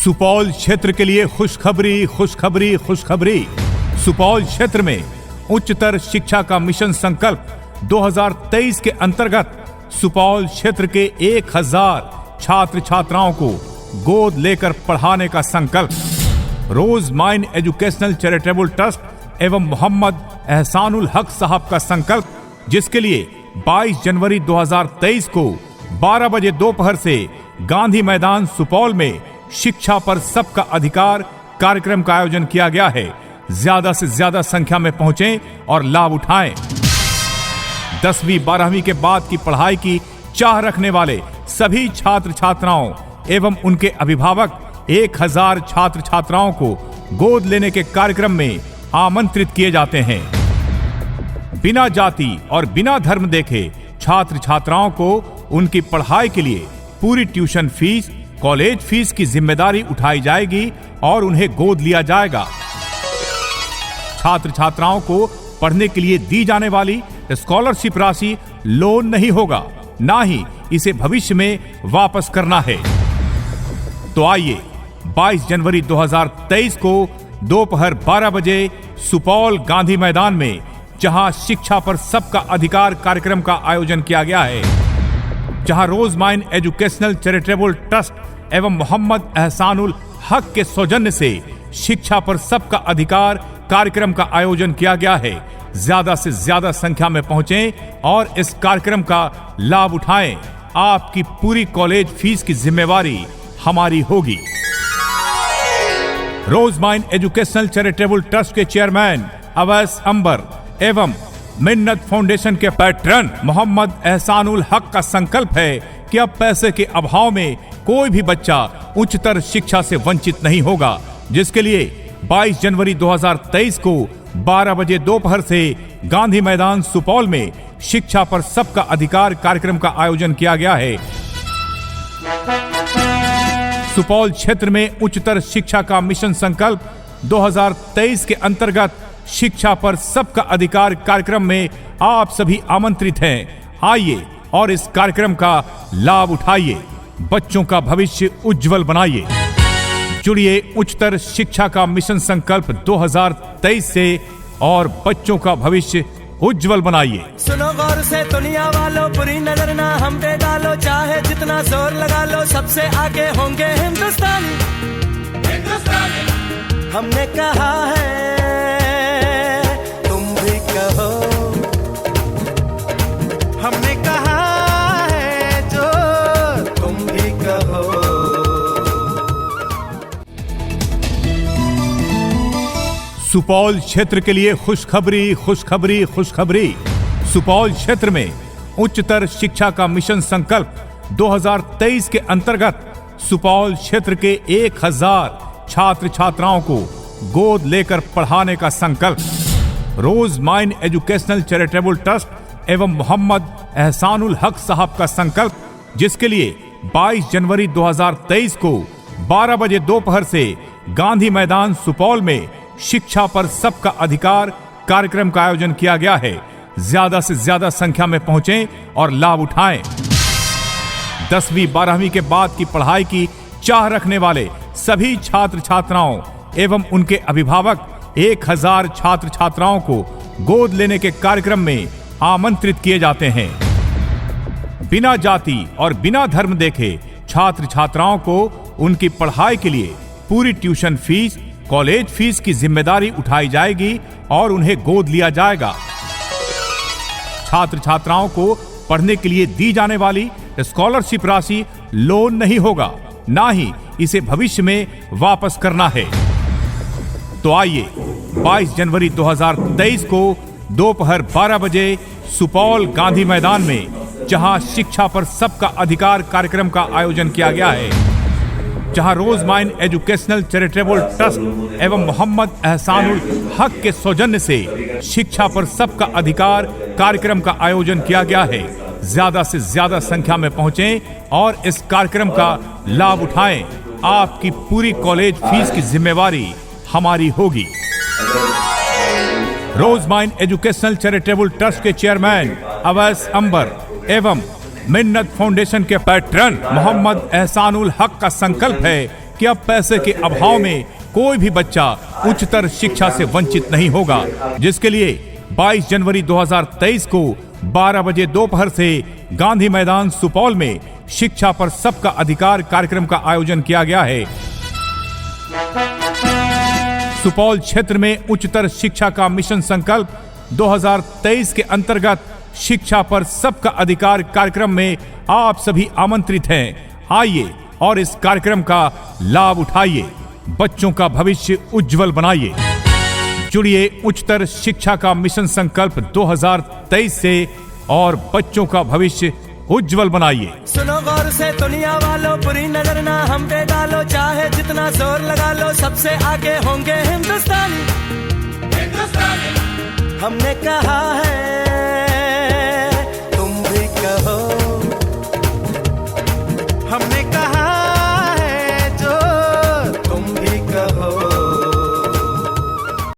सुपौल क्षेत्र के लिए खुशखबरी खुशखबरी खुशखबरी। सुपौल क्षेत्र में उच्चतर शिक्षा का मिशन संकल्प 2023 के अंतर्गत सुपौल क्षेत्र के 1000 छात्र छात्राओं को गोद लेकर पढ़ाने का संकल्प। रोज माइन एजुकेशनल चैरिटेबल ट्रस्ट एवं मोहम्मद एहसानुल हक साहब का संकल्प, जिसके लिए 22 जनवरी 2023 को 12 बजे दोपहर से गांधी मैदान सुपौल में शिक्षा पर सबका अधिकार कार्यक्रम का आयोजन किया गया है। ज्यादा से ज्यादा संख्या में पहुंचें और लाभ उठाएं। 10वीं 12वीं के बाद की पढ़ाई की चाह रखने वाले सभी छात्र छात्राओं एवं उनके अभिभावक 1000 छात्र छात्राओं को गोद लेने के कार्यक्रम में आमंत्रित किए जाते हैं। बिना जाति और बिना धर्म देखे छात्र छात्राओं को उनकी पढ़ाई के लिए पूरी ट्यूशन फीस, कॉलेज फीस की जिम्मेदारी उठाई जाएगी और उन्हें गोद लिया जाएगा। छात्र छात्राओं को पढ़ने के लिए दी जाने वाली स्कॉलरशिप राशि लोन नहीं होगा, ना ही इसे भविष्य में वापस करना है। तो आइए 22 जनवरी 2023 को दोपहर 12 बजे सुपौल गांधी मैदान में, जहां शिक्षा पर सबका अधिकार कार्यक्रम का आयोजन किया गया है, जहां रोज माइन एजुकेशनल चैरिटेबल ट्रस्ट एवं मोहम्मद एहसानुल हक के सौजन्य से शिक्षा पर सबका अधिकार कार्यक्रम का आयोजन किया गया है। ज्यादा से ज्यादा संख्या में पहुंचें और इस कार्यक्रम का लाभ उठाएं। आपकी पूरी कॉलेज फीस की जिम्मेवारी हमारी होगी। रोज माइन एजुकेशनल चैरिटेबल ट्रस्ट के चेयरमैन अवैस अंबर एवं मिन्नत फाउंडेशन के पैट्रन मोहम्मद एहसानुल हक का संकल्प है कि अब पैसे के अभाव में कोई भी बच्चा उच्चतर शिक्षा से वंचित नहीं होगा, जिसके लिए 22 जनवरी 2023 को 12 बजे दोपहर से गांधी मैदान सुपौल में शिक्षा पर सबका अधिकार कार्यक्रम का आयोजन किया गया है। सुपौल क्षेत्र में उच्चतर शिक्षा का मिशन संकल्प 2023 के अंतर्गत शिक्षा पर सबका अधिकार कार्यक्रम में आप सभी आमंत्रित हैं। आइए और इस कार्यक्रम का लाभ उठाइए, बच्चों का भविष्य उज्जवल बनाइए। जुड़िए उच्चतर शिक्षा का मिशन संकल्प 2023 से और बच्चों का भविष्य उज्जवल बनाइए। सुनो गौर से दुनिया वालों, बुरी नजर ना हम पे डालो, चाहे जितना जोर लगा लो, सबसे आगे होंगे हिंदुस्तान। हमने कहा है, तुम भी कहो, हमने कहा है जो तुम भी कहो। सुपौल क्षेत्र के लिए खुशखबरी खुशखबरी खुशखबरी। सुपौल क्षेत्र में उच्चतर शिक्षा का मिशन संकल्प 2023 के अंतर्गत सुपौल क्षेत्र के 1000 छात्र छात्राओं को गोद लेकर पढ़ाने का संकल्प। रोज माइन एजुकेशनल चैरिटेबल ट्रस्ट एवं मोहम्मद एहसानुल हक साहब का संकल्प, जिसके लिए 22 जनवरी 2023 को 12 बजे दोपहर से गांधी मैदान सुपौल में शिक्षा पर सबका अधिकार कार्यक्रम का आयोजन किया गया है। ज्यादा से ज्यादा संख्या में पहुंचें और लाभ उठाएं। 10वीं 12वीं के बाद की पढ़ाई की चाह रखने वाले सभी छात्र छात्राओं एवं उनके अभिभावक 1000 छात्र छात्राओं को गोद लेने के कार्यक्रम में आमंत्रित किए जाते हैं। बिना जाति और बिना धर्म देखे छात्र छात्राओं को उनकी पढ़ाई के लिए पूरी ट्यूशन फीस, कॉलेज फीस की जिम्मेदारी उठाई जाएगी और उन्हें गोद लिया जाएगा। छात्र छात्राओं को पढ़ने के लिए दी जाने वाली स्कॉलरशिप राशि लोन नहीं होगा, ना ही इसे भविष्य में वापस करना है। तो आइए 22 जनवरी 2023 को दोपहर 12 बजे सुपौल गांधी मैदान में, जहां शिक्षा पर सबका अधिकार कार्यक्रम का आयोजन किया गया है, जहां रोज माइन एजुकेशनल चैरिटेबल ट्रस्ट एवं मोहम्मद एहसानुल हक के सौजन्य से शिक्षा पर सबका अधिकार कार्यक्रम का आयोजन किया गया है। ज्यादा से ज्यादा संख्या में पहुंचें और इस कार्यक्रम का लाभ उठाएं। आपकी पूरी कॉलेज फीस की जिम्मेवारी हमारी होगी। रोज माइन एजुकेशनल चैरिटेबल ट्रस्ट के चेयरमैन अवैस अंबर एवं मिन्नत फाउंडेशन के पैट्रन मोहम्मद एहसानुल हक का संकल्प है कि अब पैसे के अभाव में कोई भी बच्चा उच्चतर शिक्षा से वंचित नहीं होगा, जिसके लिए 22 जनवरी 2023 को 12 बजे दोपहर से गांधी मैदान सुपौल में शिक्षा पर सबका अधिकार कार्यक्रम का आयोजन किया गया है। सुपौल क्षेत्र में उच्चतर शिक्षा का मिशन संकल्प 2023 के अंतर्गत शिक्षा पर सबका अधिकार कार्यक्रम में आप सभी आमंत्रित हैं। आइए और इस कार्यक्रम का लाभ उठाइए, बच्चों का भविष्य उज्जवल बनाइए। जुड़िए उच्चतर शिक्षा का मिशन संकल्प 2023 से और बच्चों का भविष्य उज्जवल बनाइए। सुनो गौर से दुनिया वालों, बुरी नजर ना हम पे डालो, चाहे जितना जोर लगा लो, सबसे आगे होंगे हिंदुस्तानी। हमने कहा है, तुम भी कहो।